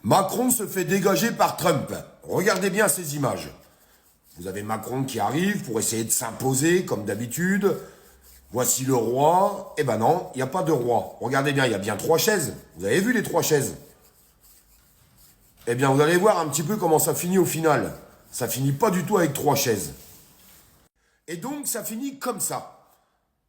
Macron se fait dégager par Trump. Regardez bien ces images. Vous avez Macron qui arrive pour essayer de s'imposer, comme d'habitude. Voici le roi. Eh ben non, il n'y a pas de roi. Regardez bien, il y a bien 3 chaises. Vous avez vu les 3 chaises? Eh bien, vous allez voir un petit peu comment ça finit au final. Ça finit pas du tout avec 3 chaises. Et donc, ça finit comme ça.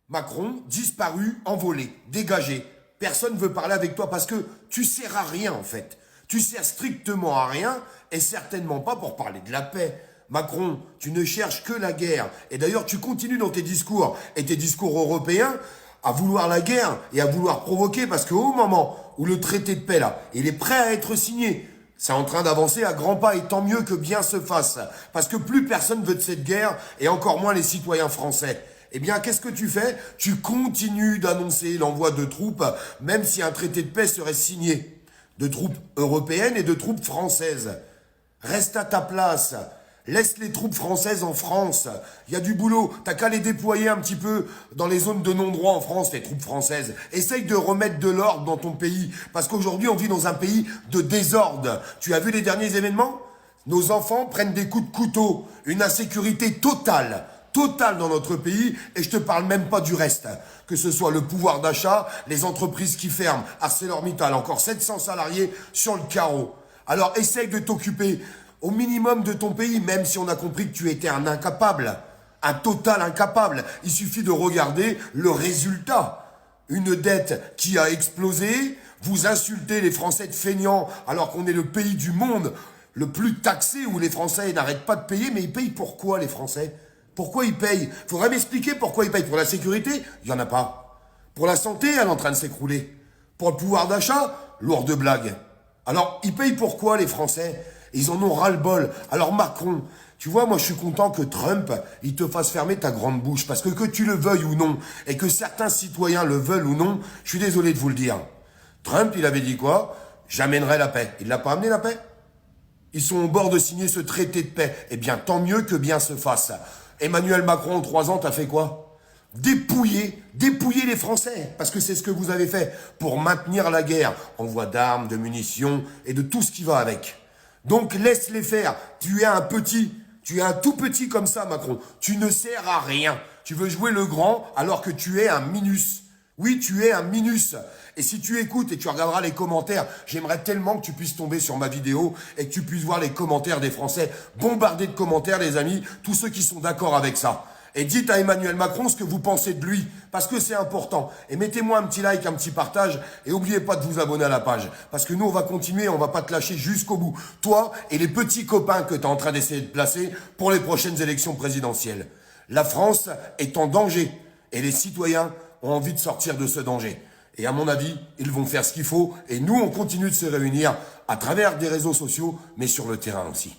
Macron, disparu, envolé, dégagé. Personne ne veut parler avec toi parce que tu sers à rien, en fait. Tu sers strictement à rien et certainement pas pour parler de la paix. Macron, tu ne cherches que la guerre. Et d'ailleurs, tu continues dans tes discours et tes discours européens à vouloir la guerre et à vouloir provoquer parce qu'au moment où le traité de paix, là, il est prêt à être signé, c'est en train d'avancer à grands pas et tant mieux que bien se fasse. Parce que plus personne veut de cette guerre et encore moins les citoyens français. Eh bien, qu'est-ce que tu fais? Tu continues d'annoncer l'envoi de troupes, même si un traité de paix serait signé. De troupes européennes et de troupes françaises. Reste à ta place. Laisse les troupes françaises en France. Il y a du boulot. T'as qu'à les déployer un petit peu dans les zones de non-droit en France, les troupes françaises. Essaye de remettre de l'ordre dans ton pays. Parce qu'aujourd'hui, on vit dans un pays de désordre. Tu as vu les derniers événements? Nos enfants prennent des coups de couteau. Une insécurité totale dans notre pays, et je te parle même pas du reste. Que ce soit le pouvoir d'achat, les entreprises qui ferment, ArcelorMittal, encore 700 salariés sur le carreau. Alors essaye de t'occuper au minimum de ton pays, même si on a compris que tu étais un incapable, un total incapable. Il suffit de regarder le résultat. Une dette qui a explosé, vous insultez les Français de feignants alors qu'on est le pays du monde le plus taxé où les Français n'arrêtent pas de payer, mais ils payent pourquoi les Français? Pourquoi ils payent? Faudrait m'expliquer pourquoi ils payent. Pour la sécurité, il n'y en a pas. Pour la santé, elle est en train de s'écrouler. Pour le pouvoir d'achat, lourde blague. Alors, ils payent pourquoi les Français? Ils en ont ras-le-bol. Alors Macron, tu vois, moi je suis content que Trump, il te fasse fermer ta grande bouche. Parce que tu le veuilles ou non, et que certains citoyens le veulent ou non, je suis désolé de vous le dire. Trump, il avait dit quoi? J'amènerai la paix. Il l'a pas amené la paix? Ils sont au bord de signer ce traité de paix. Eh bien, tant mieux que bien se fasse. Emmanuel Macron, en 3 ans, t'as fait quoi? Dépouiller les Français, parce que c'est ce que vous avez fait pour maintenir la guerre, envoi d'armes, de munitions et de tout ce qui va avec. Donc laisse-les faire. Tu es un tout petit comme ça, Macron. Tu ne sers à rien. Tu veux jouer le grand alors que tu es un minus. Oui, tu es un minus. Et si tu écoutes et tu regarderas les commentaires, j'aimerais tellement que tu puisses tomber sur ma vidéo et que tu puisses voir les commentaires des Français. Bombardés de commentaires, les amis, tous ceux qui sont d'accord avec ça. Et dites à Emmanuel Macron ce que vous pensez de lui, parce que c'est important. Et mettez-moi un petit like, un petit partage, et n'oubliez pas de vous abonner à la page. Parce que nous, on va continuer, on va pas te lâcher jusqu'au bout. Toi et les petits copains que tu es en train d'essayer de placer pour les prochaines élections présidentielles. La France est en danger, et les citoyens ont envie de sortir de ce danger. Et à mon avis, ils vont faire ce qu'il faut, et nous, on continue de se réunir à travers des réseaux sociaux, mais sur le terrain aussi.